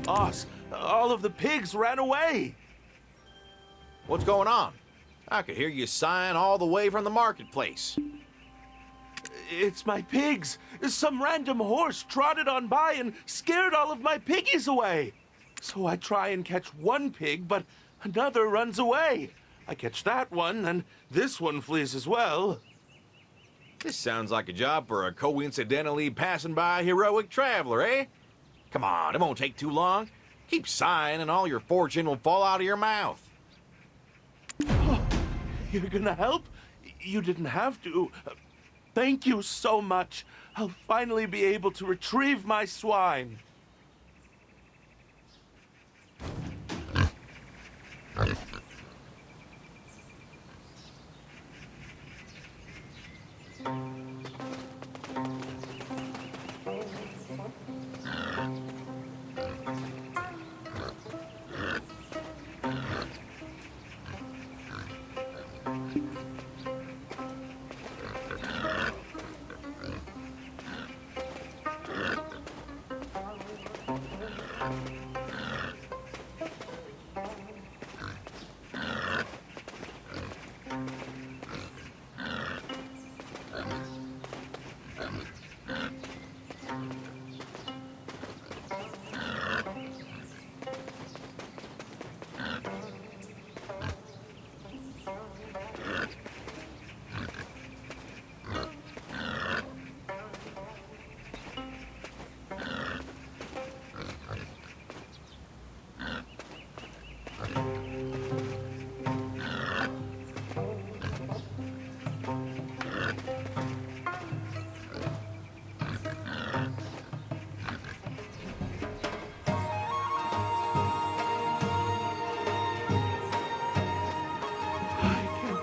boss, all of the pigs ran away. What's going on? I could hear you sighing all the way from the marketplace. It's my pigs. Some random horse trotted on by and scared all of my piggies away. So I try and catch one pig, but another runs away. I catch that one, and this one flees as well. This sounds like a job for a coincidentally passing by heroic traveler, eh? Come on, it won't take too long. Keep sighing and all your fortune will fall out of your mouth. Oh, you're gonna help? You didn't have to. Thank you so much. I'll finally be able to retrieve my swine.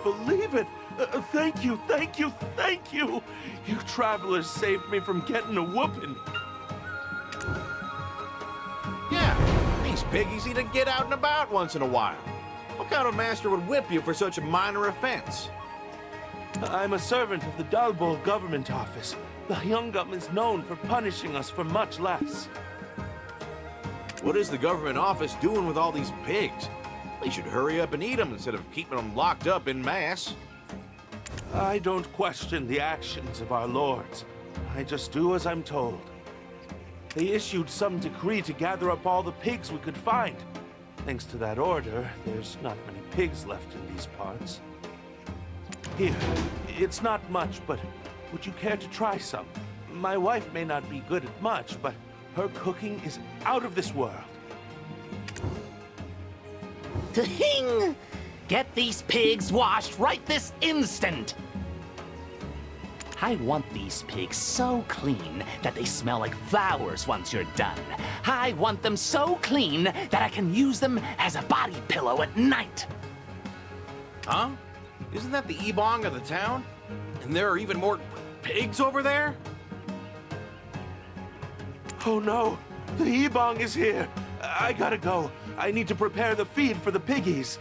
Believe it! Thank you, thank you, thank you! You travelers saved me from getting a whooping. Yeah, these piggies need to get out and about once in a while. What kind of master would whip you for such a minor offense? I'm a servant of the Dalbol government office. The Hyungam is known for punishing us for much less. What is the government office doing with all these pigs? They should hurry up and eat them instead of keeping them locked up in mass. I don't question the actions of our lords. I just do as I'm told. They issued some decree to gather up all the pigs we could find. Thanks to that order, there's not many pigs left in these parts. Here, it's not much, but would you care to try some? My wife may not be good at much, but her cooking is out of this world. Hing! Get these pigs washed right this instant! I want these pigs so clean that they smell like flowers once you're done. I want them so clean that I can use them as a body pillow at night. Huh? Isn't that the Ebong of the town? And there are even more pigs over there? Oh no! The Ebong is here! I gotta go. I need to prepare the feed for the piggies.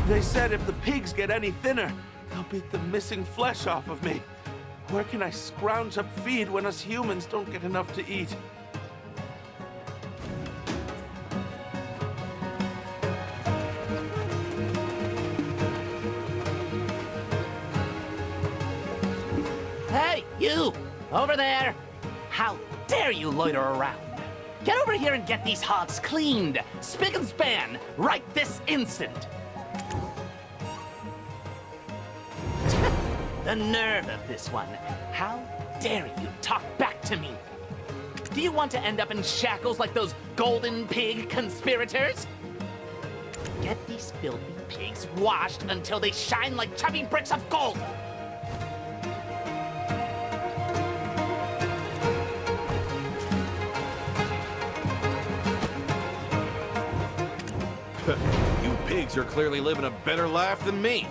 They said if the pigs get any thinner, they'll beat the missing flesh off of me. Where can I scrounge up feed when us humans don't get enough to eat? Hey, you! Over there! How dare you loiter around? Get over here and get these hogs cleaned, spick and span, right this instant! The nerve of this one. How dare you talk back to me? Do you want to end up in shackles like those golden pig conspirators? Get these filthy pigs washed until they shine like chubby bricks of gold! You pigs are clearly living a better life than me.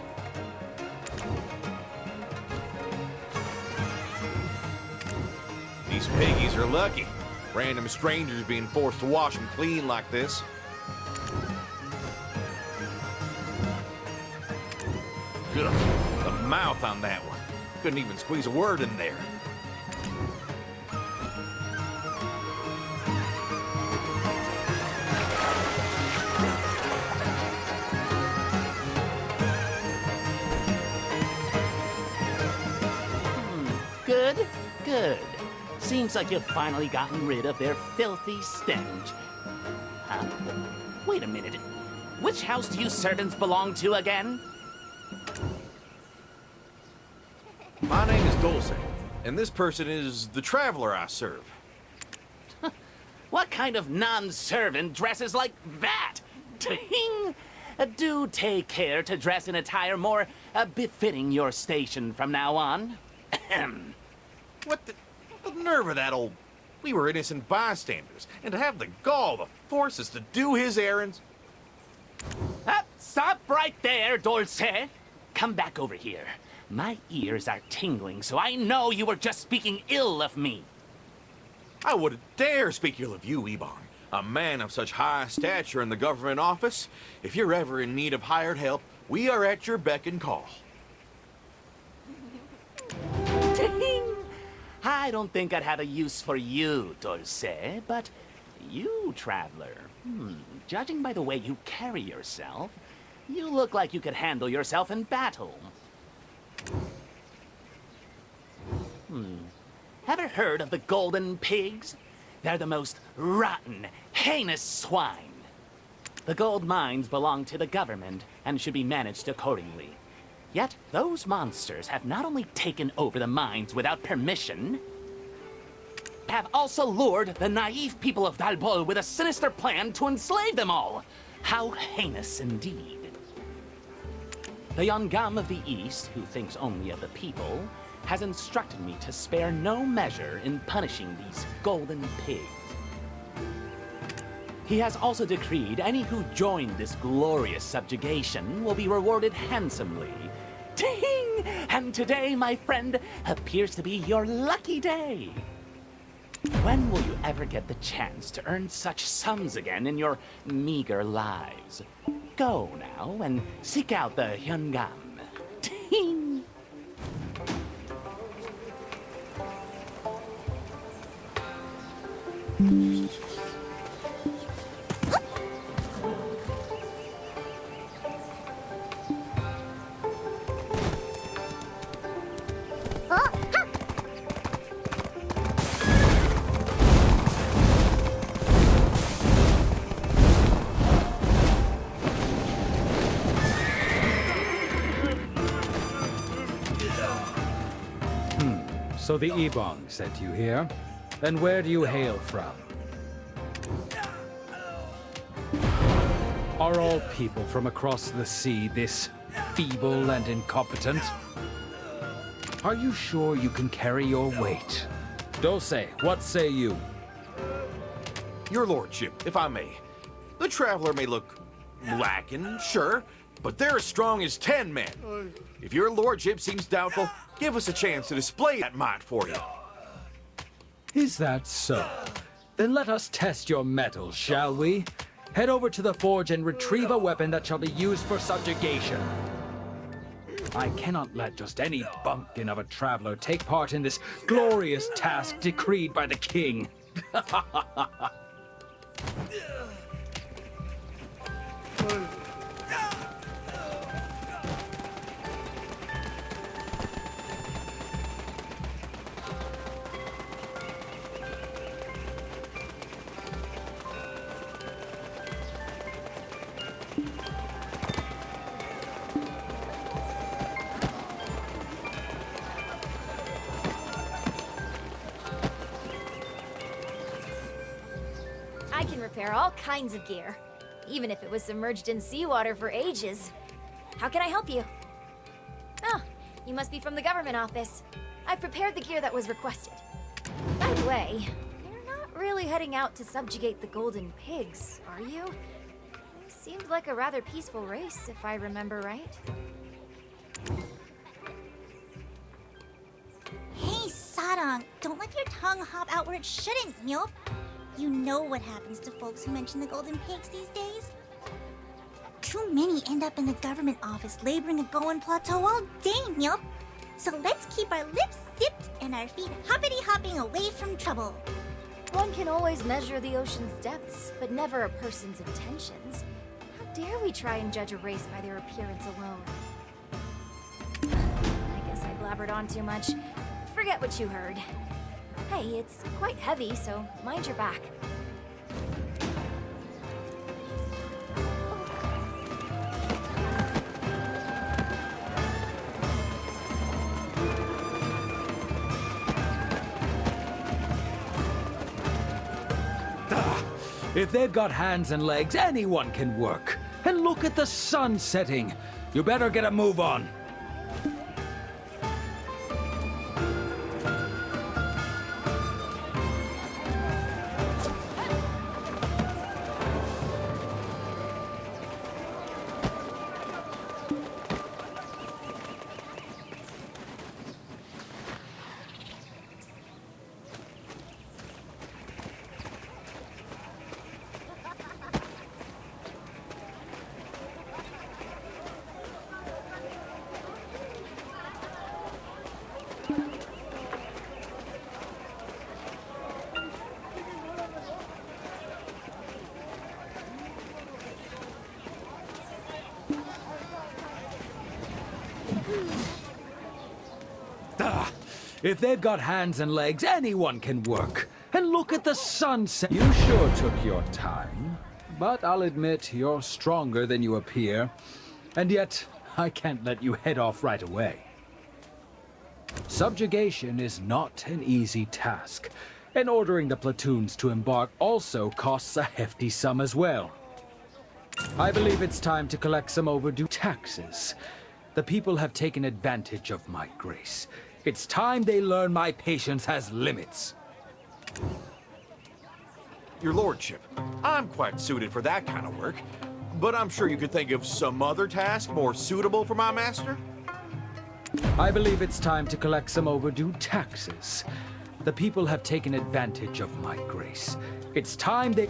These piggies are lucky. Random strangers being forced to wash them clean like this. Ugh, the mouth on that one. Couldn't even squeeze a word in there. Good, good. Seems like you've finally gotten rid of their filthy stench. Wait a minute. Which house do you servants belong to again? My name is Dulce, and this person is the traveler I serve. What kind of non-servant dresses like that? Ting! Do take care to dress in attire more befitting your station from now on. Ahem. What the nerve of that old... We were innocent bystanders, and to have the gall to force us to do his errands... Stop right there, Dulce. Come back over here. My ears are tingling, so I know you were just speaking ill of me. I wouldn't dare speak ill of you, Ebong. A man of such high stature in the government office. If you're ever in need of hired help, we are at your beck and call. Ting! I don't think I'd have a use for you, Dulce, but you, traveler, judging by the way you carry yourself, you look like you could handle yourself in battle. Ever heard of the Golden Pigs? They're the most rotten, heinous swine. The gold mines belong to the government and should be managed accordingly. Yet those monsters have not only taken over the mines without permission, have also lured the naive people of Dalbol with a sinister plan to enslave them all. How heinous indeed. The Yongam of the East, who thinks only of the people, has instructed me to spare no measure in punishing these golden pigs. He has also decreed any who join this glorious subjugation will be rewarded handsomely. Ting! And today, my friend, appears to be your lucky day. When will you ever get the chance to earn such sums again in your meager lives? Go now and seek out the Hyungam. Ting! So the Ebong sent you here? Then where do you hail from? Are all people from across the sea this feeble and incompetent? Are you sure you can carry your weight? Dulce, what say you? Your lordship, if I may. The traveler may look lacking, sure, but they're as strong as 10 men. If your lordship seems doubtful, give us a chance to display that might for you. Is that so? Then let us test your mettle, shall we? Head over to the forge and retrieve a weapon that shall be used for subjugation. I cannot let just any bumpkin of a traveler take part in this glorious task decreed by the king. I can repair all kinds of gear, even if it was submerged in seawater for ages. How can I help you? Oh, you must be from the government office. I've prepared the gear that was requested. By the way, you're not really heading out to subjugate the Golden Pigs, are you? They seemed like a rather peaceful race, if I remember right. Hey, Sarang, don't let your tongue hop out where it shouldn't, Nyop. You know what happens to folks who mention the Golden Pigs these days? Too many end up in the government office laboring a Goan plateau all day, Nyop. So let's keep our lips zipped and our feet hoppity-hopping away from trouble. One can always measure the ocean's depths, but never a person's intentions. How dare we try and judge a race by their appearance alone? I guess I blabbered on too much. forget what you heard. Hey, it's quite heavy, so mind your back. If they've got hands and legs, anyone can work. And look at the sun setting. You better get a move on. If they've got hands and legs, anyone can work. And look at the sunset. You sure took your time. But I'll admit, you're stronger than you appear. And yet, I can't let you head off right away. Subjugation is not an easy task. And ordering the platoons to embark also costs a hefty sum as well. I believe it's time to collect some overdue taxes. The people have taken advantage of my grace. It's time they learn my patience has limits. Your lordship, I'm quite suited for that kind of work, but I'm sure you could think of some other task more suitable for my master? I believe it's time to collect some overdue taxes. The people have taken advantage of my grace. It's time they...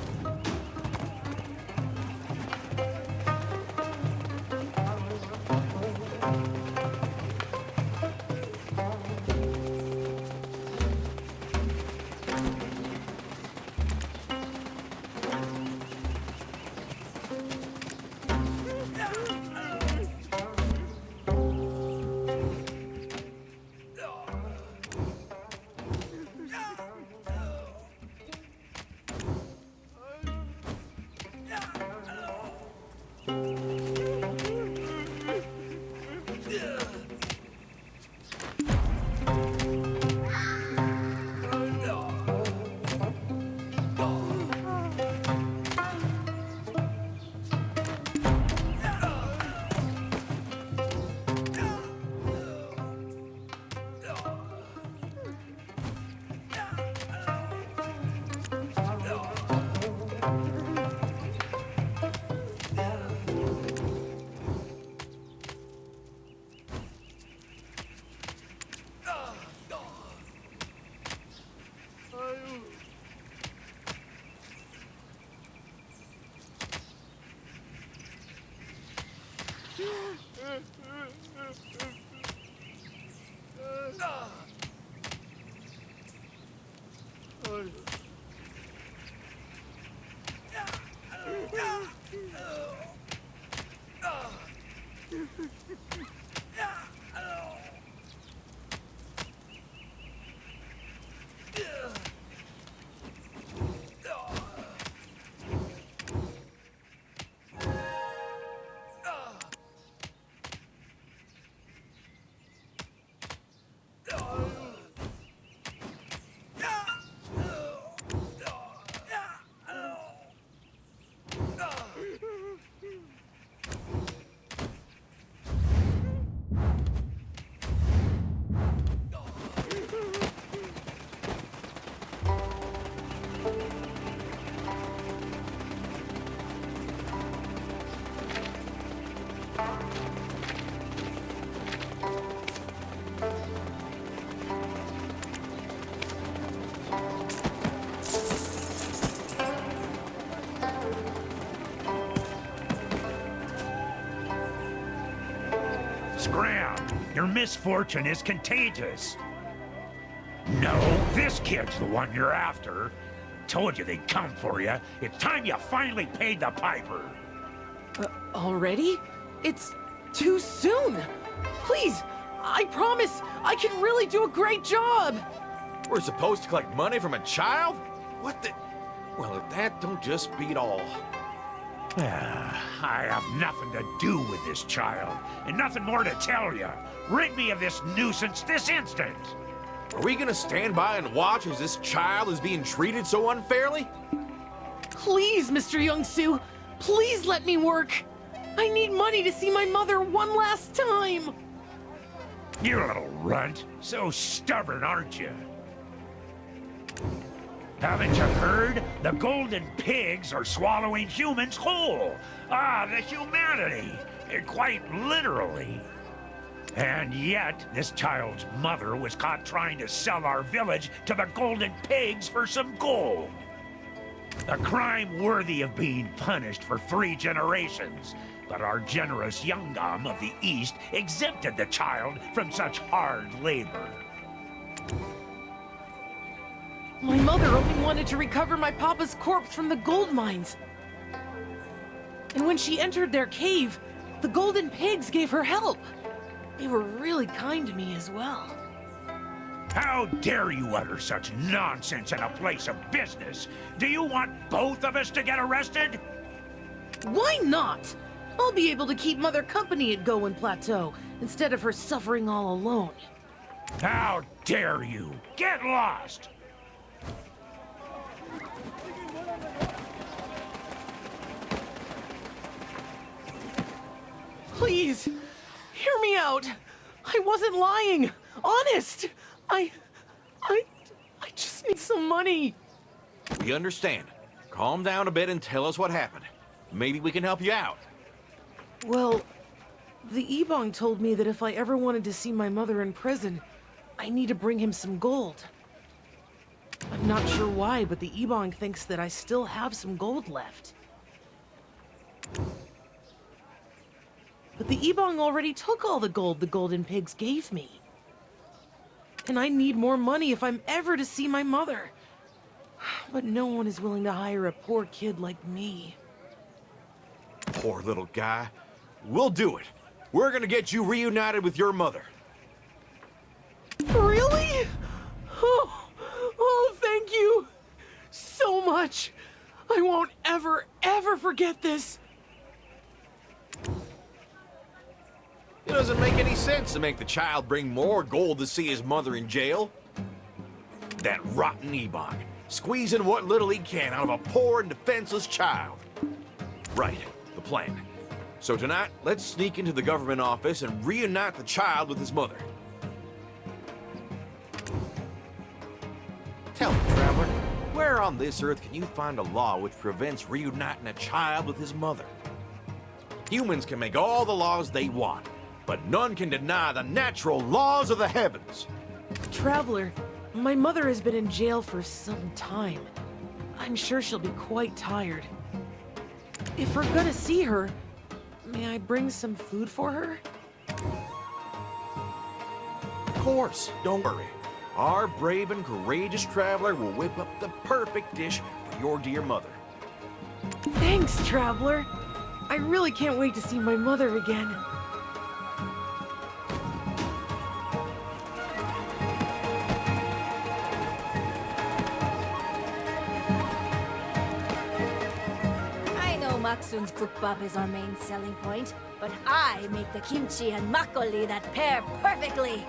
Scram! Your misfortune is contagious. No, this kid's the one you're after. Told you they'd come for you. It's time you finally paid the piper. Already? It's too soon. Please, I promise, I can really do a great job. We're supposed to collect money from a child? What the? Well, if that don't just beat all. I have nothing to do with this child, and nothing more to tell you. Rid me of this nuisance this instant. Are we gonna stand by and watch as this child is being treated so unfairly? Please, Mr. Young-soo, please let me work. I need money to see my mother one last time. You little runt. So stubborn, aren't you? Haven't you heard? The golden pigs are swallowing humans whole. Ah, the humanity. Quite literally. And yet, this child's mother was caught trying to sell our village to the golden pigs for some gold. A crime worthy of being punished for 3 generations. But our generous Youngam of the East exempted the child from such hard labor. My mother only wanted to recover my papa's corpse from the gold mines. And when she entered their cave, the golden pigs gave her help. They were really kind to me as well. How dare you utter such nonsense in a place of business? Do you want both of us to get arrested? Why not? I'll be able to keep Mother company at Goen Plateau instead of her suffering all alone. How dare you? Get lost! Please, hear me out. I wasn't lying. Honest. I just need some money. We understand. Calm down a bit and tell us what happened. Maybe we can help you out. Well, the Ebong told me that if I ever wanted to see my mother in prison, I need to bring him some gold. I'm not sure why, but the Ebong thinks that I still have some gold left. But the Ebong already took all the gold the golden pigs gave me. And I need more money if I'm ever to see my mother. But no one is willing to hire a poor kid like me. Poor little guy. We'll do it. We're gonna get you reunited with your mother. Really? Oh, thank you so much. I won't ever forget this. It doesn't make any sense to make the child bring more gold to see his mother in jail. That rotten Ebon, squeezing what little he can out of a poor and defenseless child. Right, the plan. So tonight, let's sneak into the government office and reunite the child with his mother. Tell me, Traveler, where on this earth can you find a law which prevents reuniting a child with his mother? Humans can make all the laws they want, but none can deny the natural laws of the heavens. Traveler, my mother has been in jail for some time. I'm sure she'll be quite tired. If we're gonna see her, may I bring some food for her? Of course, don't worry. Our brave and courageous traveler will whip up the perfect dish for your dear mother. Thanks, Traveler. I really can't wait to see my mother again. I know Maksun's cookbop is our main selling point, but I make the kimchi and makgeolli that pair perfectly.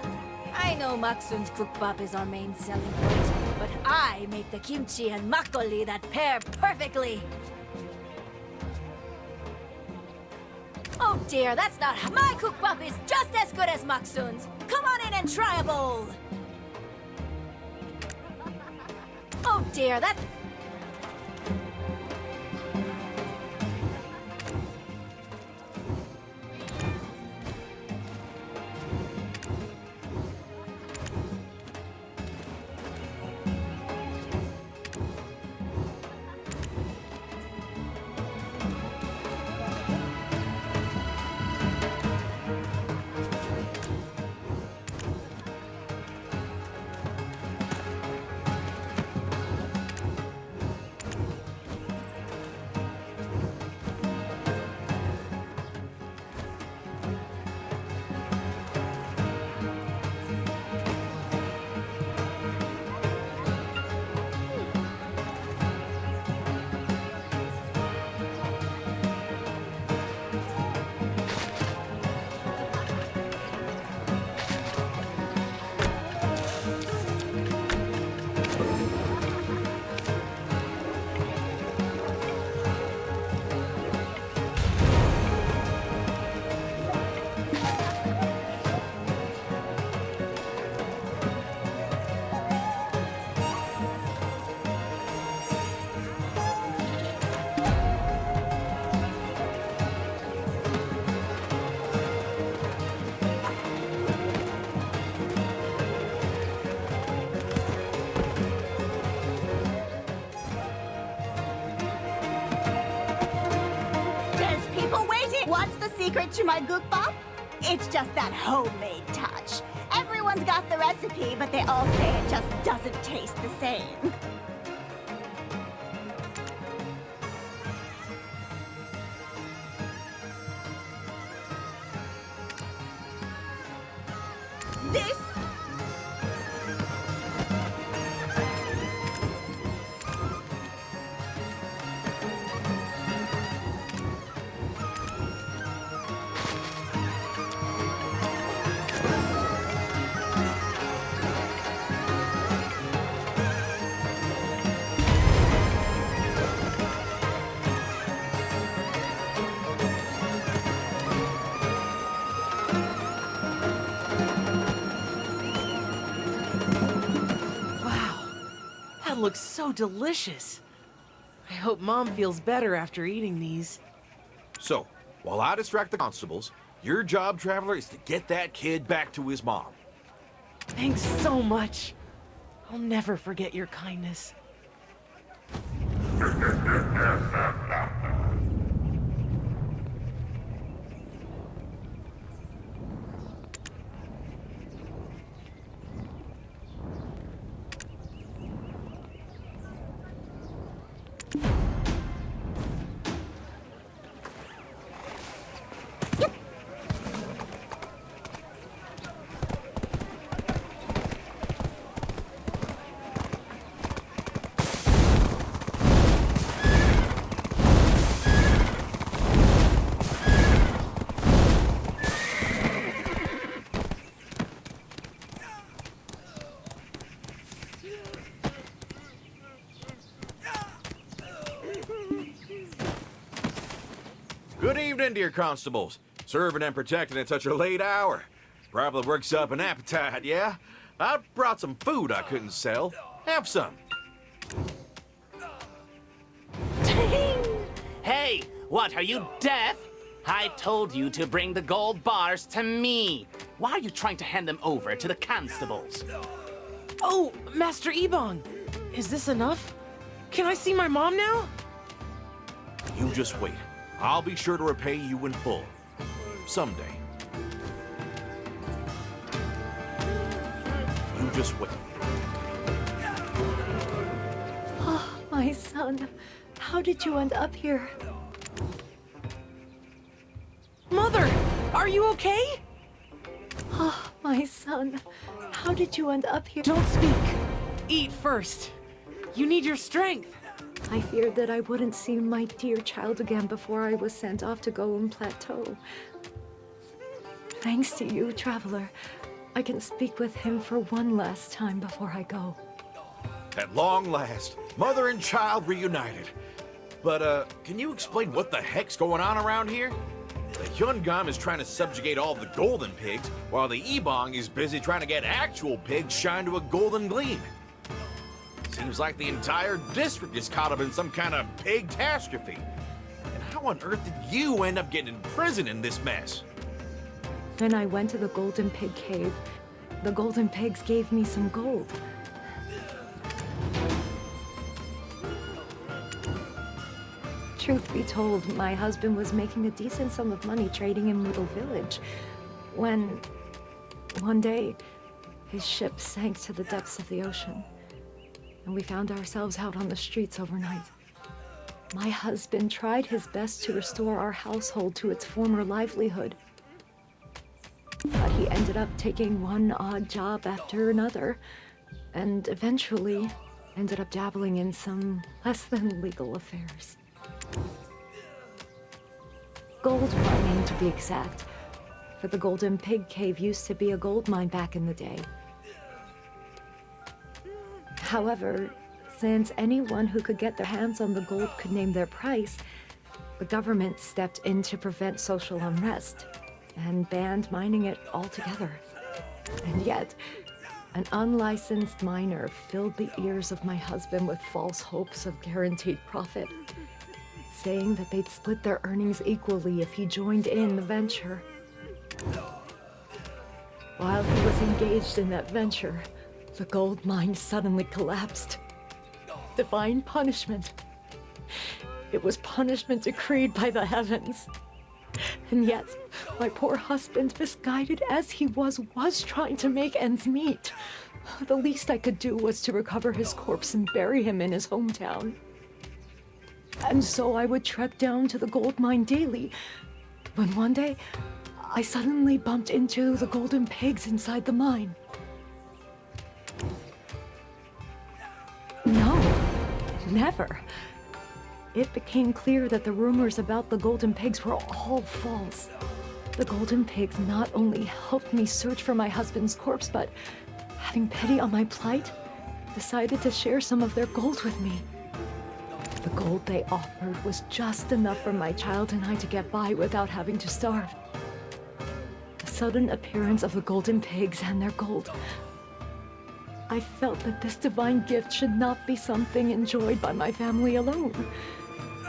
I know Maksun's cookbop is our main selling point, but I make the kimchi and makgeolli that pair perfectly. Oh dear, that's not how my cookbop is just as good as Maksun's. Come on in and try a bowl. Oh dear, that's... secret to my gookbop? It's just that homemade touch. Everyone's got the recipe, but they all say it just doesn't taste the same. This That looks so delicious. I hope Mom feels better after eating these. So, while I distract the constables, your job, Traveler, is to get that kid back to his mom. Thanks so much. I'll never forget your kindness. Good evening, dear constables. Serving and protecting at such a late hour. Probably works up an appetite, yeah? I brought some food I couldn't sell. Have some. Ding! Hey, what, are you deaf? I told you to bring the gold bars to me. Why are you trying to hand them over to the constables? Oh, Master Ebong, is this enough? Can I see my mom now? You just wait. I'll be sure to repay you in full. Someday. You just wait. Oh, my son. How did you end up here? Mother, are you okay? Oh, my son. How did you end up here? Don't speak. Eat first. You need your strength. I feared that I wouldn't see my dear child again before I was sent off to Golden Plateau. Thanks to you, Traveler, I can speak with him for one last time before I go. At long last, mother and child reunited. But, can you explain what the heck's going on around here? The Hyungam is trying to subjugate all the golden pigs, while the Ebong is busy trying to get actual pigs shined to a golden gleam. Seems like the entire district is caught up in some kind of pig catastrophe. And how on earth did you end up getting in prison in this mess? When I went to the Golden Pig Cave, the Golden Pigs gave me some gold. Truth be told, my husband was making a decent sum of money trading in Little Village when, one day, his ship sank to the depths of the ocean, and we found ourselves out on the streets overnight. My husband tried his best to restore our household to its former livelihood, but he ended up taking one odd job after another, and eventually ended up dabbling in some less than legal affairs. Gold mining, to be exact, for the Golden Pig Cave used to be a gold mine back in the day. However, since anyone who could get their hands on the gold could name their price, the government stepped in to prevent social unrest and banned mining it altogether. And yet, an unlicensed miner filled the ears of my husband with false hopes of guaranteed profit, saying that they'd split their earnings equally if he joined in the venture. While he was engaged in that venture, the gold mine suddenly collapsed. Divine punishment. It was punishment decreed by the heavens. And yet, my poor husband, misguided as he was trying to make ends meet. The least I could do was to recover his corpse and bury him in his hometown. And so I would trek down to the gold mine daily, when one day, I suddenly bumped into the golden pigs inside the mine. No, never. It became clear that the rumors about the golden pigs were all false. The golden pigs not only helped me search for my husband's corpse, but, having pity on my plight, decided to share some of their gold with me. The gold they offered was just enough for my child and I to get by without having to starve. The sudden appearance of the golden pigs and their gold, I felt that this divine gift should not be something enjoyed by my family alone.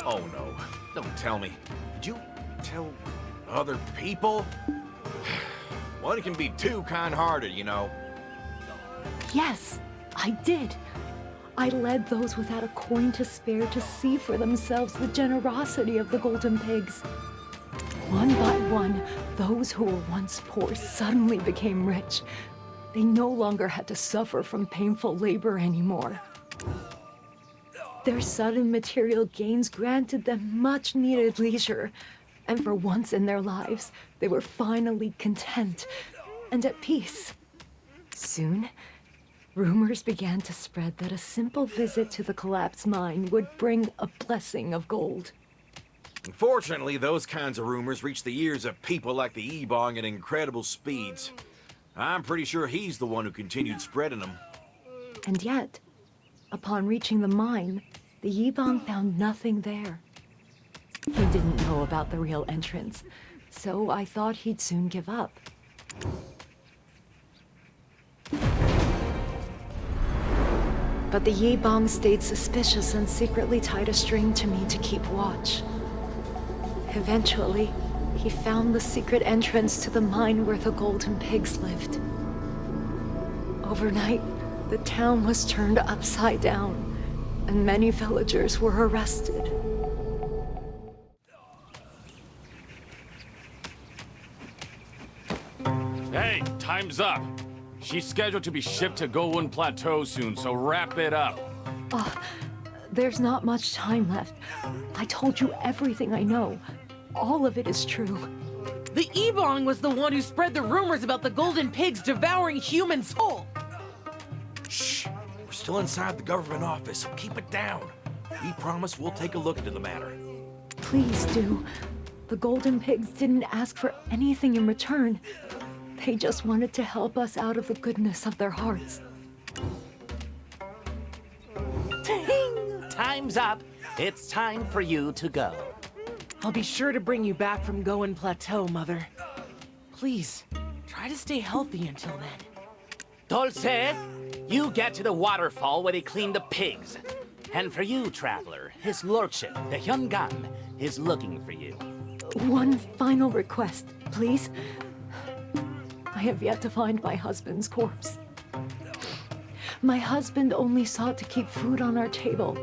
Oh no, don't tell me. Did you tell other people? One can be too kind-hearted, you know. Yes, I did. I led those without a coin to spare to see for themselves the generosity of the golden pigs. One by one, those who were once poor suddenly became rich. They no longer had to suffer from painful labor anymore. Their sudden material gains granted them much-needed leisure, and for once in their lives, they were finally content and at peace. Soon, rumors began to spread that a simple visit to the collapsed mine would bring a blessing of gold. Unfortunately, those kinds of rumors reach the ears of people like the Ebong at incredible speeds. I'm pretty sure he's the one who continued spreading them. And yet, upon reaching the mine, the Yibong found nothing there. He didn't know about the real entrance, so I thought he'd soon give up. But the Yibong stayed suspicious and secretly tied a string to me to keep watch. Eventually, he found the secret entrance to the mine where the golden pigs lived. Overnight, the town was turned upside down, and many villagers were arrested. Hey, time's up. She's scheduled to be shipped to Gowon Plateau soon, so wrap it up. There's not much time left. I told you everything I know. All of it is true. The Ebong was the one who spread the rumors about the golden pigs devouring human soul. Shh! We're still inside the government office, so keep it down. We promise we'll take a look into the matter. Please do. The golden pigs didn't ask for anything in return. They just wanted to help us out of the goodness of their hearts. Ting! Time's up. It's time for you to go. I'll be sure to bring you back from Gowon Plateau, Mother. Please, try to stay healthy until then. Dulce, you get to the waterfall where they clean the pigs. And for you, traveler, his lordship, the Hyungan, is looking for you. One final request, please. I have yet to find my husband's corpse. My husband only sought to keep food on our table.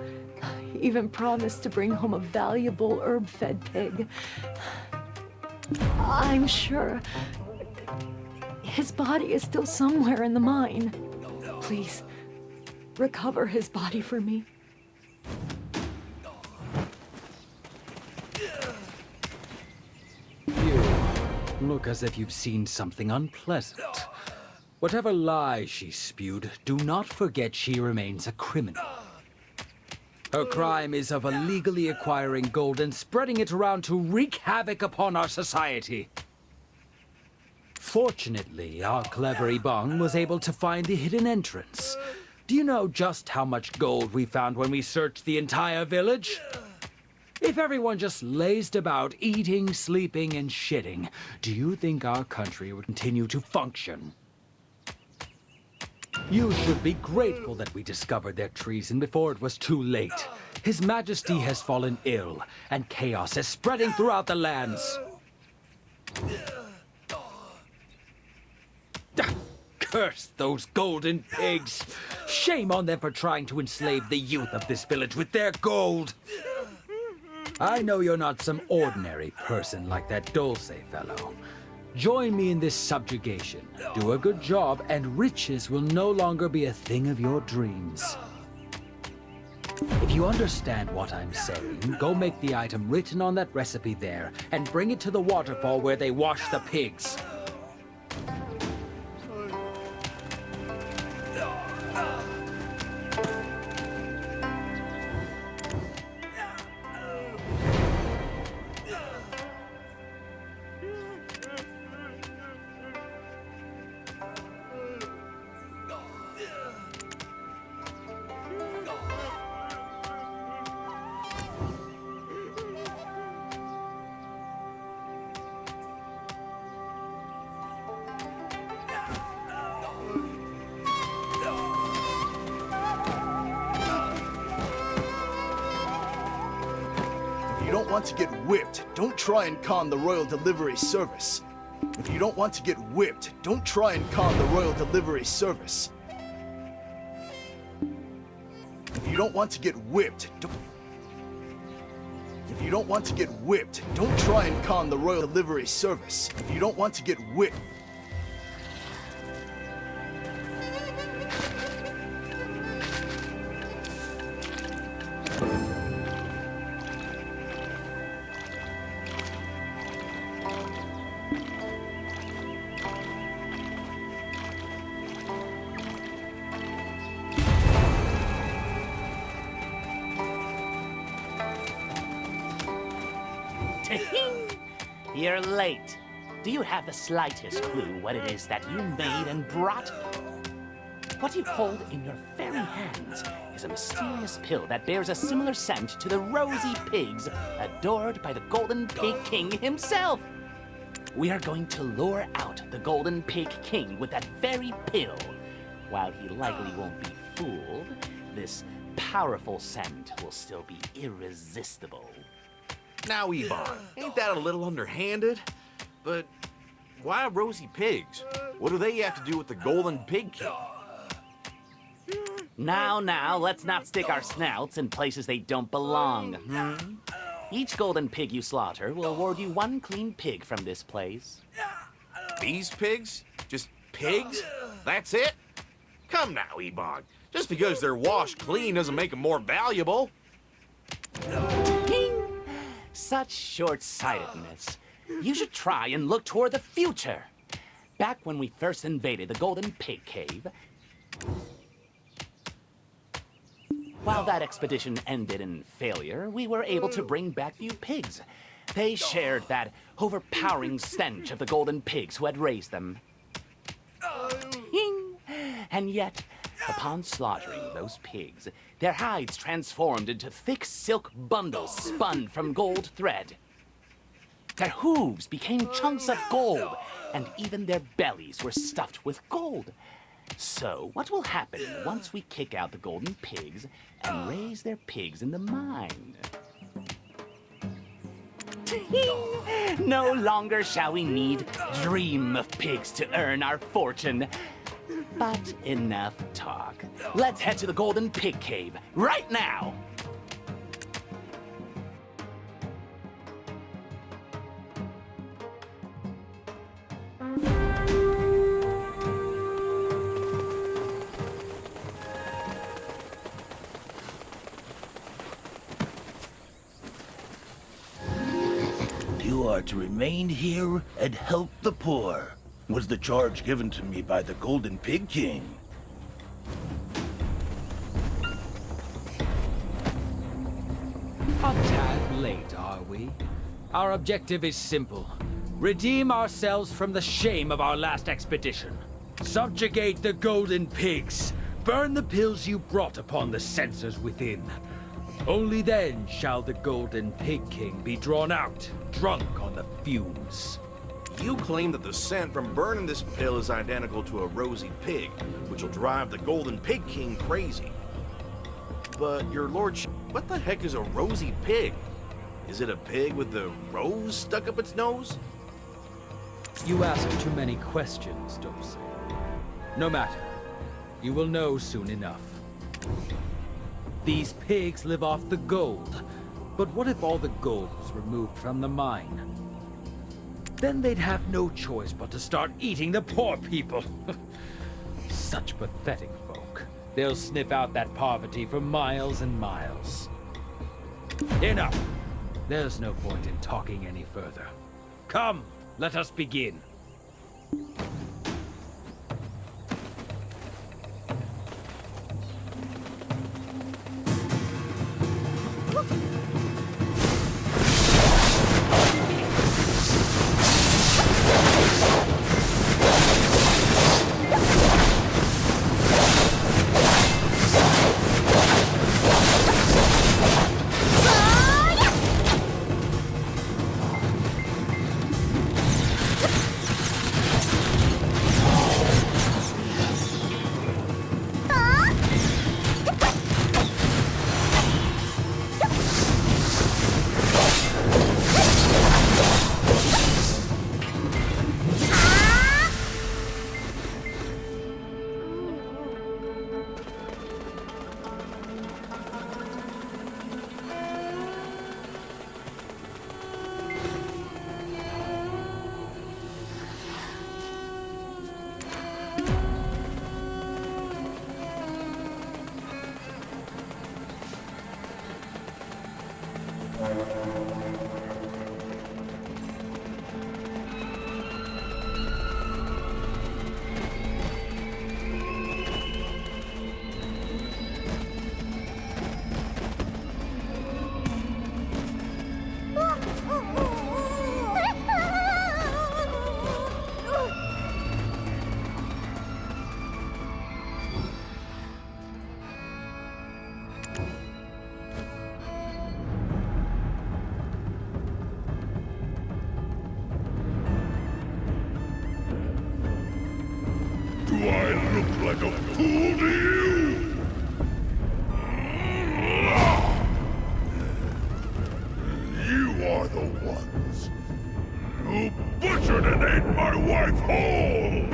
He even promised to bring home a valuable herb-fed pig. I'm sure his body is still somewhere in the mine. Please, recover his body for me. You look as if you've seen something unpleasant. Whatever lies she spewed, do not forget she remains a criminal. Her crime is of illegally acquiring gold and spreading it around to wreak havoc upon our society. Fortunately, our clever Ebong was able to find the hidden entrance. Do you know just how much gold we found when we searched the entire village? If everyone just lazed about eating, sleeping, and shitting, do you think our country would continue to function? You should be grateful that we discovered their treason before it was too late. His Majesty has fallen ill, and chaos is spreading throughout the lands. Curse those golden pigs! Shame on them for trying to enslave the youth of this village with their gold! I know you're not some ordinary person like that Dulce fellow. Join me in this subjugation. Do a good job, and riches will no longer be a thing of your dreams. If you understand what I'm saying, go make the item written on that recipe there, and bring it to the waterfall where they wash the pigs. If you don't want to get whipped, don't try and con the Royal Delivery Service. If you don't want to get whipped, don't try and con the Royal Delivery Service. If you don't want to get whipped, If you don't want to get whipped, don't try and con the Royal Delivery Service. If you don't want to get whipped... You're late. Do you have the slightest clue what it is that you made and brought? What you hold in your very hands is a mysterious pill that bears a similar scent to the rosy pigs adored by the Golden Pig King himself. We are going to lure out the Golden Pig King with that very pill. While he likely won't be fooled, this powerful scent will still be irresistible. Now, Ebon, ain't that a little underhanded? But why rosy pigs? What do they have to do with the Golden Pig King? Now, let's not stick our snouts in places they don't belong. Each golden pig you slaughter will award you one clean pig from this place. These pigs? Just pigs? That's it? Come now, Ebon. Just because they're washed clean doesn't make them more valuable. Such short-sightedness. You should try and look toward the future. Back when we first invaded the Golden Pig Cave, while that expedition ended in failure, we were able to bring back few pigs. They shared that overpowering stench of the golden pigs who had raised them. And yet, upon slaughtering those pigs, their hides transformed into thick silk bundles spun from gold thread. Their hooves became chunks of gold, and even their bellies were stuffed with gold. So, what will happen once we kick out the golden pigs and raise their pigs in the mine? No longer shall we need dream of pigs to earn our fortune. But enough talk. Let's head to the Golden Pig Cave right now! You are to remain here and help the poor, was the charge given to me by the Golden Pig King. A tad late, are we? Our objective is simple. Redeem ourselves from the shame of our last expedition. Subjugate the Golden Pigs. Burn the pills you brought upon the censors within. Only then shall the Golden Pig King be drawn out, drunk on the fumes. You claim that the scent from burning this pill is identical to a rosy pig, which will drive the Golden Pig King crazy. But, your lordship, what the heck is a rosy pig? Is it a pig with the rose stuck up its nose? You ask too many questions, Dulce. No matter. You will know soon enough. These pigs live off the gold, But what if all the gold was removed from the mine? Then they'd have no choice but to start eating the poor people. Such pathetic folk. They'll sniff out that poverty for miles and miles. Enough! There's no point in talking any further. Come, let us begin. Do I look like a fool to you? You are the ones who butchered and ate my wife whole!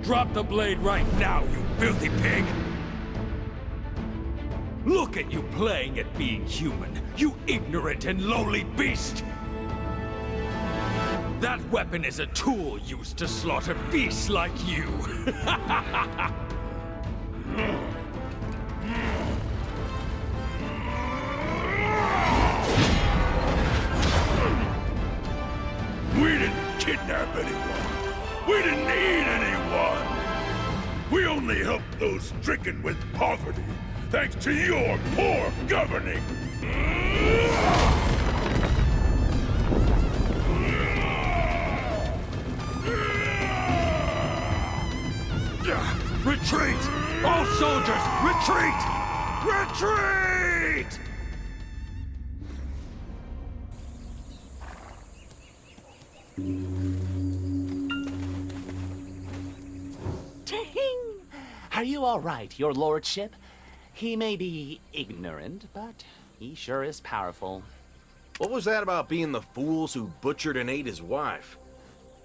Drop the blade right now, you filthy pig! Look at you playing at being human, you ignorant and lowly beast! That weapon is a tool used to slaughter beasts like you! We didn't kidnap anyone. We didn't eat anyone! We only helped those stricken with poverty, thanks to your poor governing! Retreat! All soldiers, retreat! Retreat! Ting! Are you all right, your lordship? He may be ignorant, but he sure is powerful. What was that about being the fools who butchered and ate his wife?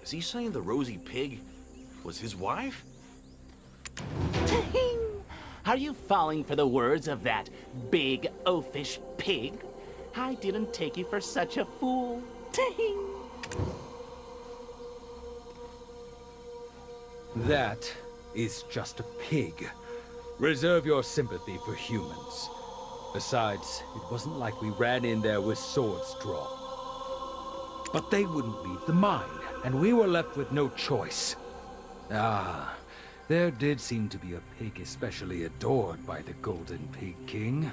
Is he saying the rosy pig was his wife? Ting! Are you falling for the words of that big oafish pig? I didn't take you for such a fool. Ting! That is just a pig. Reserve your sympathy for humans. Besides, it wasn't like we ran in there with swords drawn. But they wouldn't leave the mine, and we were left with no choice. Ah, there did seem to be a pig especially adored by the Golden Pig King.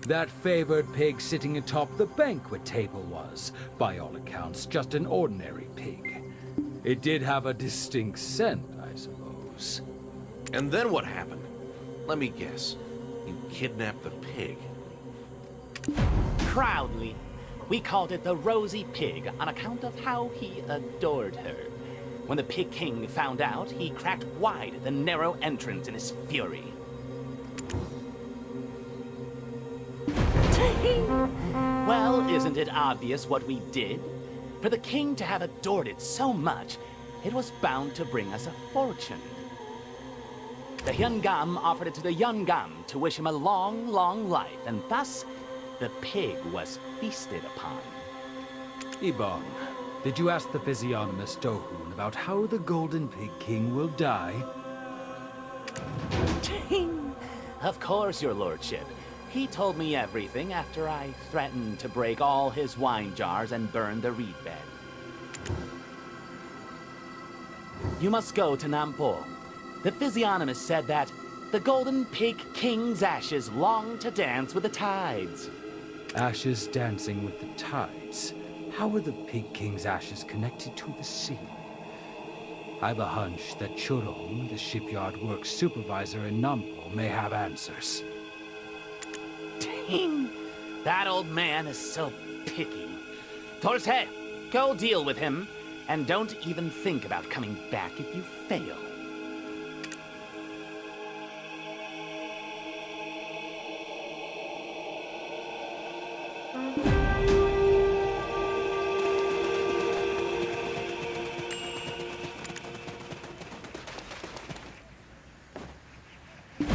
That favored pig sitting atop the banquet table was, by all accounts, just an ordinary pig. It did have a distinct scent, I suppose. And then what happened? Let me guess. You kidnapped the pig. Proudly, we called it the Rosy Pig on account of how he adored her. When the Pig King found out, he cracked wide the narrow entrance in his fury. Well, isn't it obvious what we did? For the king to have adored it so much, it was bound to bring us a fortune. The Hyungam offered it to the Yungam to wish him a long, long life, and thus the pig was feasted upon. Ebon, did you ask the physiognomist Dohun about how the Golden Pig King will die? Of course, your lordship. He told me everything after I threatened to break all his wine jars and burn the reed bed. You must go to Nampo. The physiognomist said that the Golden Pig King's ashes long to dance with the tides. Ashes dancing with the tides? How are the Pig King's ashes connected to the sea? I've a hunch that Churong, the shipyard works supervisor in Nampo, may have answers. Dang! That old man is so picky. Torse, go deal with him, and don't even think about coming back if you fail.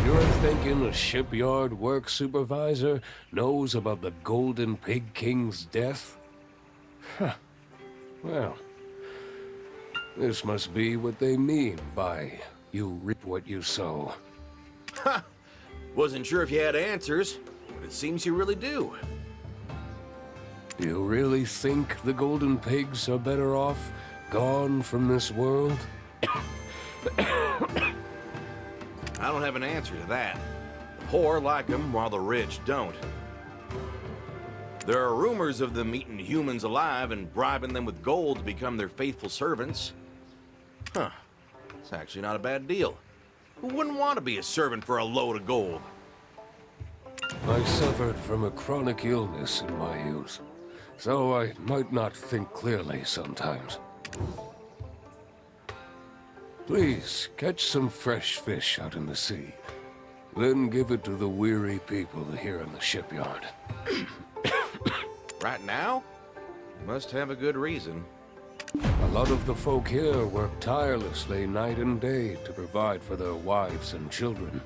You're thinking a shipyard work supervisor knows about the Golden Pig King's death? Huh. Well, this must be what they mean by you reap what you sow. Ha! Wasn't sure if you had answers, but it seems you really do. Do you really think the Golden Pigs are better off gone from this world? I don't have an answer to that. The poor like them, while the rich don't. There are rumors of them eating humans alive and bribing them with gold to become their faithful servants. Huh. It's actually not a bad deal. Who wouldn't want to be a servant for a load of gold? I suffered from a chronic illness in my youth, so I might not think clearly sometimes. Please, catch some fresh fish out in the sea. Then give it to the weary people here in the shipyard. Right now? You must have a good reason. A lot of the folk here work tirelessly night and day to provide for their wives and children.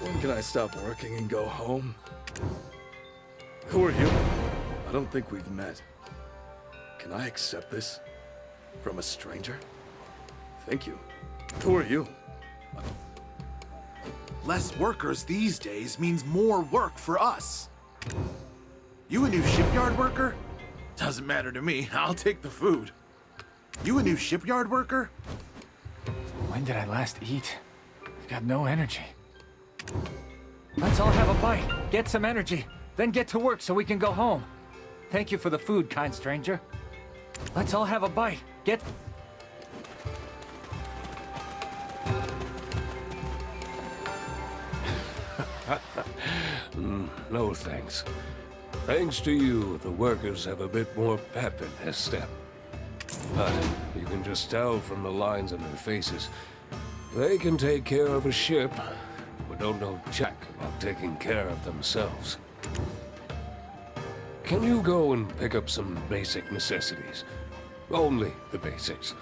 When can I stop working and go home? Who are you? I don't think we've met. Can I accept this? From a stranger? Thank you. Who are you? Less workers these days means more work for us. You a new shipyard worker? Doesn't matter to me. I'll take the food. You a new shipyard worker? When did I last eat? I've got no energy. Let's all have a bite, get some energy, then get to work so we can go home. Thank you for the food, kind stranger. Let's all have a bite, get... No thanks. Thanks to you, the workers have a bit more pep in their step. But you can just tell from the lines on their faces. They can take care of a ship, but don't know jack about taking care of themselves. Can you go and pick up some basic necessities? Only the basics.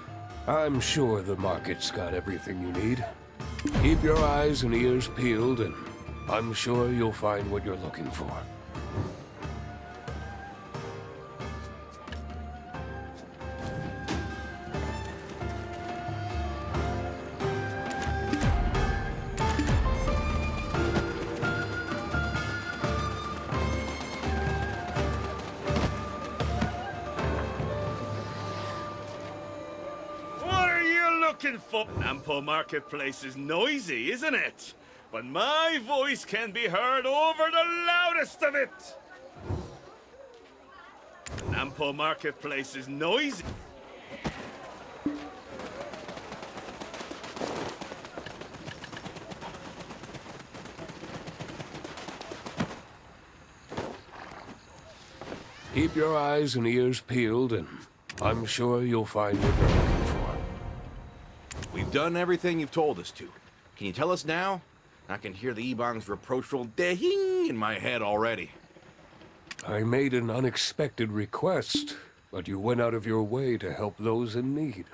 I'm sure the market's got everything you need. Keep your eyes and ears peeled, and I'm sure you'll find what you're looking for. What are you looking for? Nampo Marketplace is noisy, isn't it? But my voice can be heard over the loudest of it. The Nampo Marketplace is noisy. Keep your eyes and ears peeled, and I'm sure you'll find what you're looking for. We've done everything you've told us to. Can you tell us now? I can hear the Ebong's reproachful ding in my head already. I made an unexpected request, but you went out of your way to help those in need.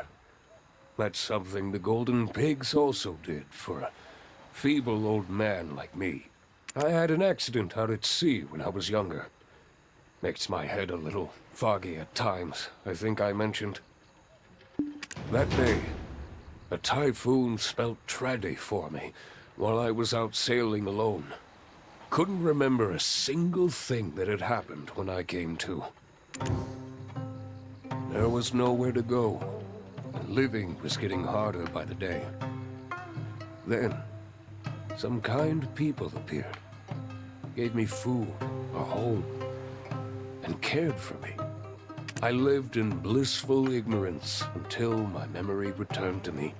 That's something the Golden Pigs also did for a feeble old man like me. I had an accident out at sea when I was younger. Makes my head a little foggy at times, I think I mentioned. That day, a typhoon spelt tragedy for me while I was out sailing alone. Couldn't remember a single thing that had happened when I came to. There was nowhere to go, and living was getting harder by the day. Then, some kind people appeared, gave me food, a home, and cared for me. I lived in blissful ignorance until my memory returned to me,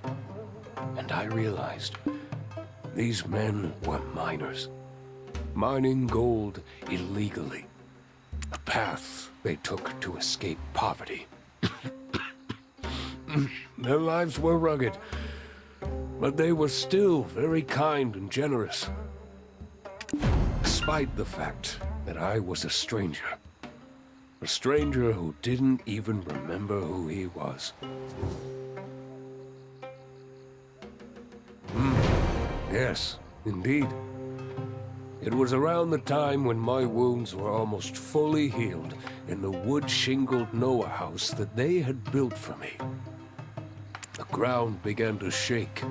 and I realized these men were miners, mining gold illegally, a path they took to escape poverty. Their lives were rugged, but they were still very kind and generous, despite the fact that I was a stranger who didn't even remember who he was. Yes, indeed. It was around the time when my wounds were almost fully healed in the wood-shingled Noah house that they had built for me. The ground began to shake,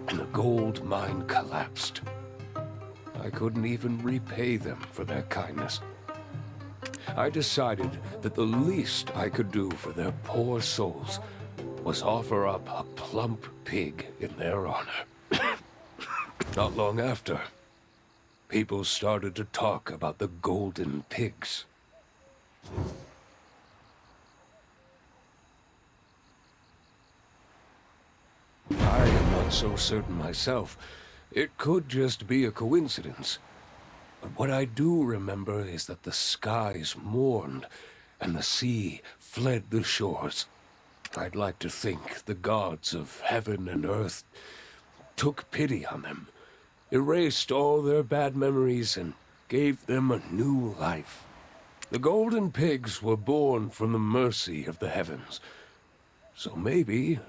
and the gold mine collapsed. I couldn't even repay them for their kindness. I decided that the least I could do for their poor souls was offer up a plump pig in their honor. Not long after, people started to talk about the Golden Pigs. I am not so certain myself. It could just be a coincidence. But what I do remember is that the skies mourned and the sea fled the shores. I'd like to think the gods of heaven and earth took pity on them, erased all their bad memories, and gave them a new life. The Golden Pigs were born from the mercy of the heavens. So maybe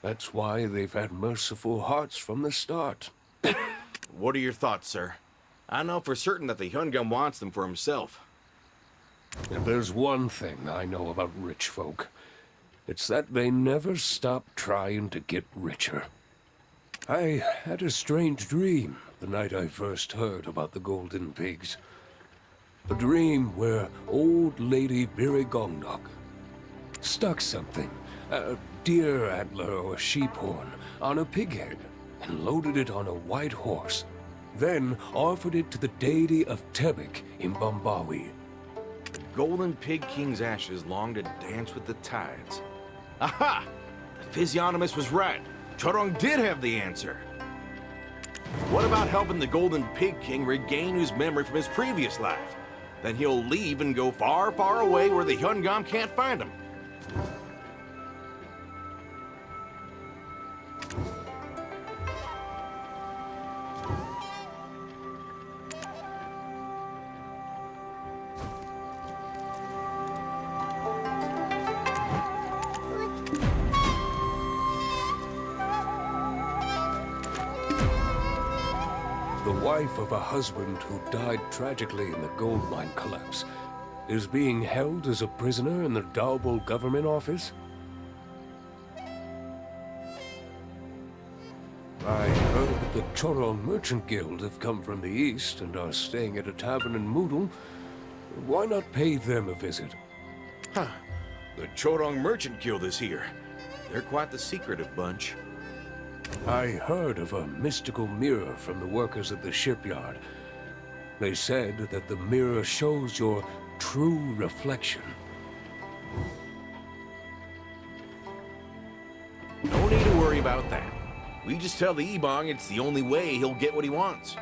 that's why they've had merciful hearts from the start. What are your thoughts, sir? I know for certain that the Hyungam wants them for himself. If there's one thing I know about rich folk, it's that they never stop trying to get richer. I had a strange dream the night I first heard about the Golden Pigs. A dream where old lady Birigongnok stuck something, a deer antler or a sheep horn, on a pig head and loaded it on a white horse, then offered it to the deity of Tebek in Bombawi. The Golden Pig King's ashes long to dance with the tides. Aha! The physiognomist was right. Chorong did have the answer. What about helping the Golden Pig King regain his memory from his previous life? Then he'll leave and go far, far away where the Hyungam can't find him. The wife of a husband who died tragically in the gold mine collapse is being held as a prisoner in the Daobol government office? I heard that the Chorong Merchant Guild have come from the east and are staying at a tavern in Moodle. Why not pay them a visit? Huh. The Chorong Merchant Guild is here. They're quite the secretive bunch. I heard of a mystical mirror from the workers at the shipyard. They said that the mirror shows your true reflection. No need to worry about that. We just tell the Ebong it's the only way he'll get what he wants.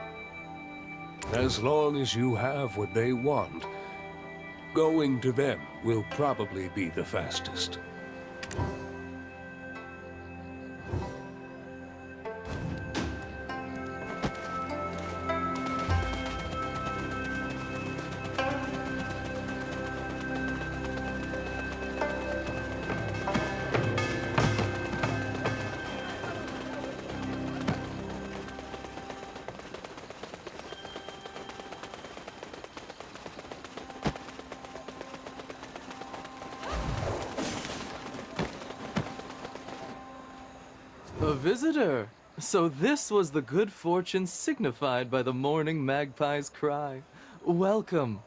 As long as you have what they want, going to them will probably be the fastest. A visitor! So this was the good fortune signified by the morning magpie's cry. Welcome!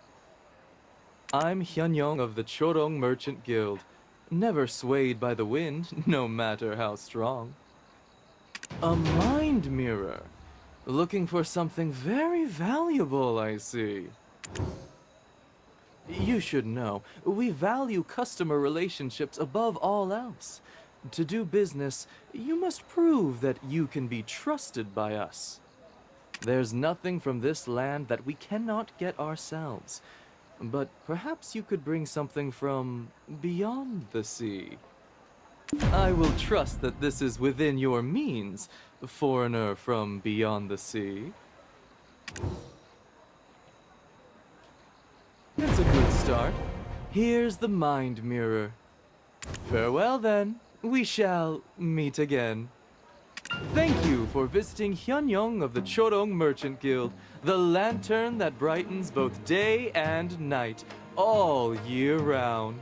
I'm Hyunyong of the Chorong Merchant Guild, never swayed by the wind, no matter how strong. A mind mirror! Looking for something very valuable, I see. You should know, we value customer relationships above all else. To do business, you must prove that you can be trusted by us. There's nothing from this land that we cannot get ourselves, but perhaps you could bring something from beyond the sea. I will trust that this is within your means, foreigner from beyond the sea. It's a good start. Here's the mind mirror. Farewell then. We shall meet again. Thank you for visiting Hyunyong of the Chorong Merchant Guild, the lantern that brightens both day and night, all year round.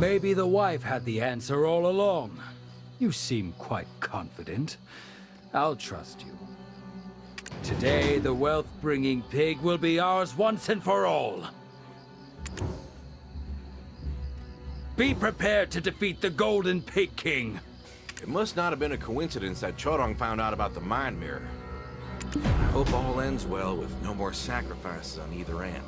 Maybe the wife had the answer all along. You seem quite confident. I'll trust you. Today, the wealth-bringing pig will be ours once and for all. Be prepared to defeat the Golden Pig King. It must not have been a coincidence that Chodong found out about the Mind Mirror. I hope all ends well with no more sacrifices on either end.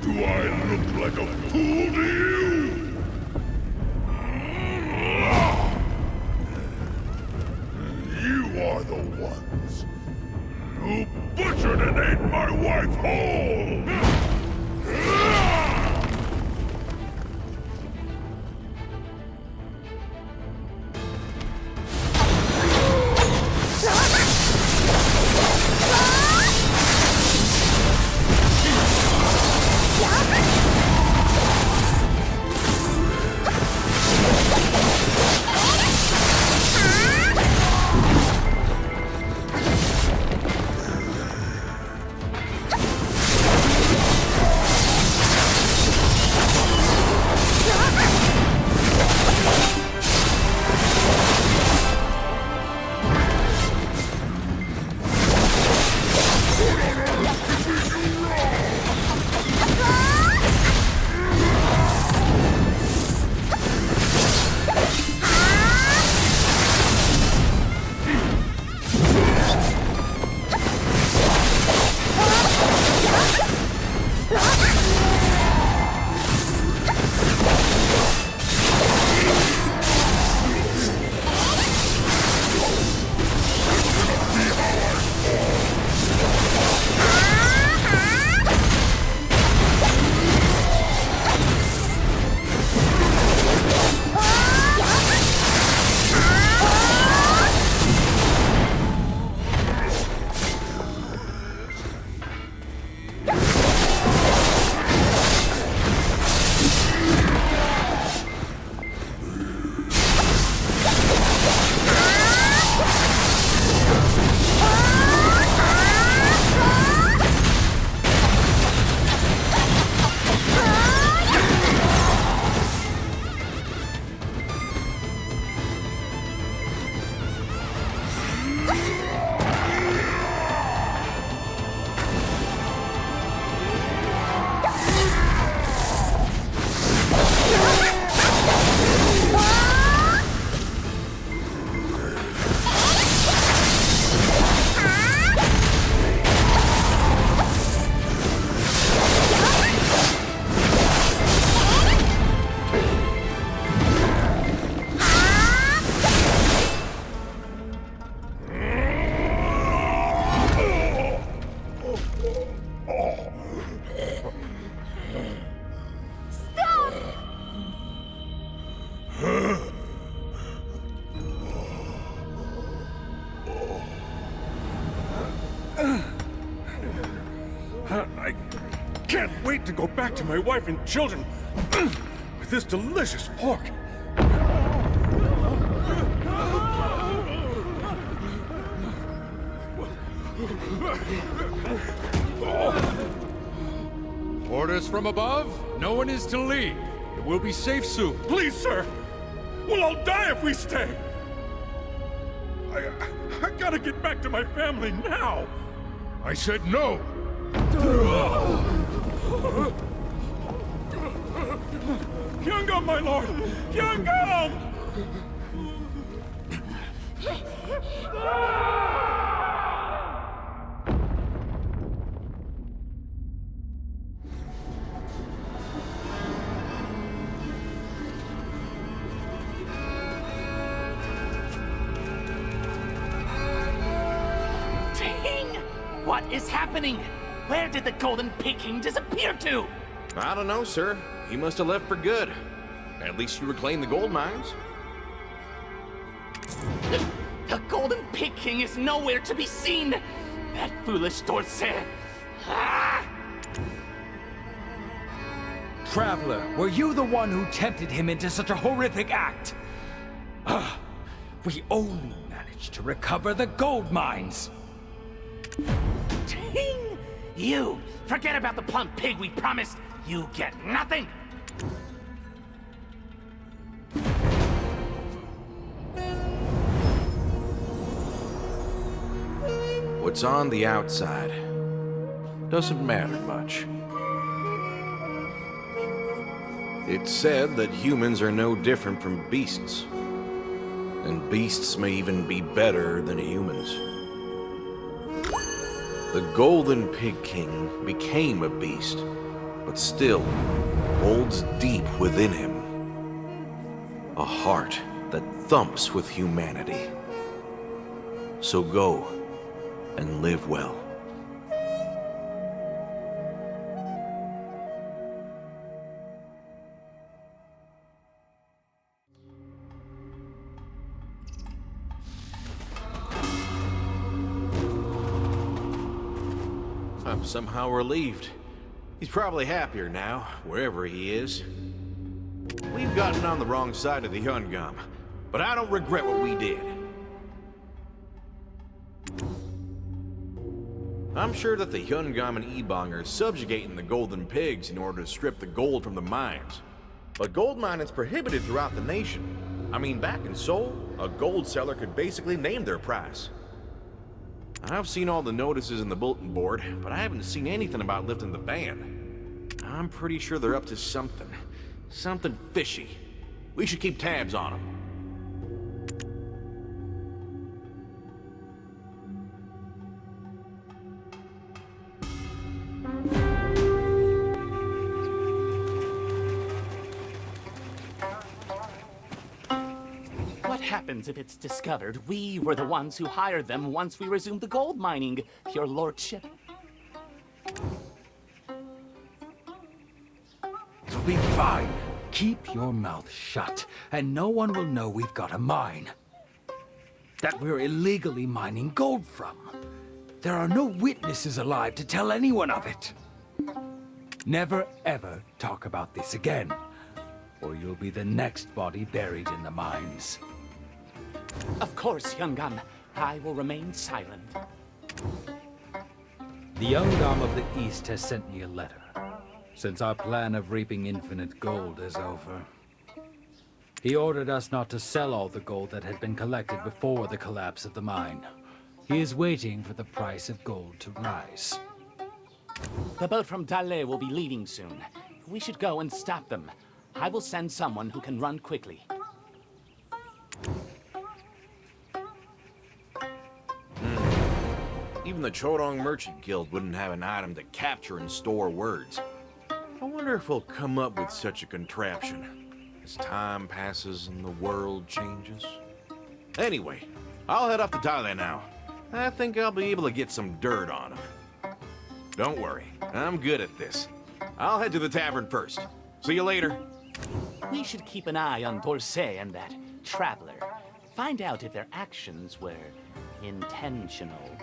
Do I look like a fool to you? You are the ones who butchered and ate my wife whole! I can't wait to go back to my wife and children with this delicious pork. Orders from above. No one is to leave. It will be safe soon. Please, sir. We'll all die if we stay. I gotta get back to my family now. I said no! Hyungam, my lord! Hyungam! Dang! What is happening? Where did the Golden Pig King disappear to? I don't know, sir. He must have left for good. At least you reclaimed the gold mines. The Golden Pig King is nowhere to be seen! That foolish Dorsey! Ah! Traveler, were you the one who tempted him into such a horrific act? We only managed to recover the gold mines! Dang! You! Forget about the plump pig we promised! You get nothing! What's on the outside doesn't matter much. It's said that humans are no different from beasts. And beasts may even be better than humans. The Golden Pig King became a beast, but still holds deep within him a heart that thumps with humanity. So go and live well. I'm somehow relieved. He's probably happier now, wherever he is. We've gotten on the wrong side of the Hyungam, but I don't regret what we did. I'm sure that the Hyungam and Ebong are subjugating the Golden Pigs in order to strip the gold from the mines. But gold mining is prohibited throughout the nation. I mean, back in Seoul, a gold seller could basically name their price. I've seen all the notices in the bulletin board, but I haven't seen anything about lifting the ban. I'm pretty sure they're up to something. Something fishy. We should keep tabs on them. What happens if it's discovered we were the ones who hired them once we resumed the gold mining, your lordship? It'll be fine. Keep your mouth shut, and no one will know we've got a mine that we're illegally mining gold from. There are no witnesses alive to tell anyone of it. Never ever talk about this again, or you'll be the next body buried in the mines. Of course, Hyungam. I will remain silent. The Hyungam of the East has sent me a letter, since our plan of reaping infinite gold is over. He ordered us not to sell all the gold that had been collected before the collapse of the mine. He is waiting for the price of gold to rise. The boat from Dale will be leaving soon. We should go and stop them. I will send someone who can run quickly. Even the Chodong Merchant Guild wouldn't have an item to capture and store words. I wonder if we'll come up with such a contraption as time passes and the world changes. Anyway, I'll head off to Dale now. I think I'll be able to get some dirt on him. Don't worry, I'm good at this. I'll head to the tavern first. See you later. We should keep an eye on Dorsey and that traveler. Find out if their actions were intentional.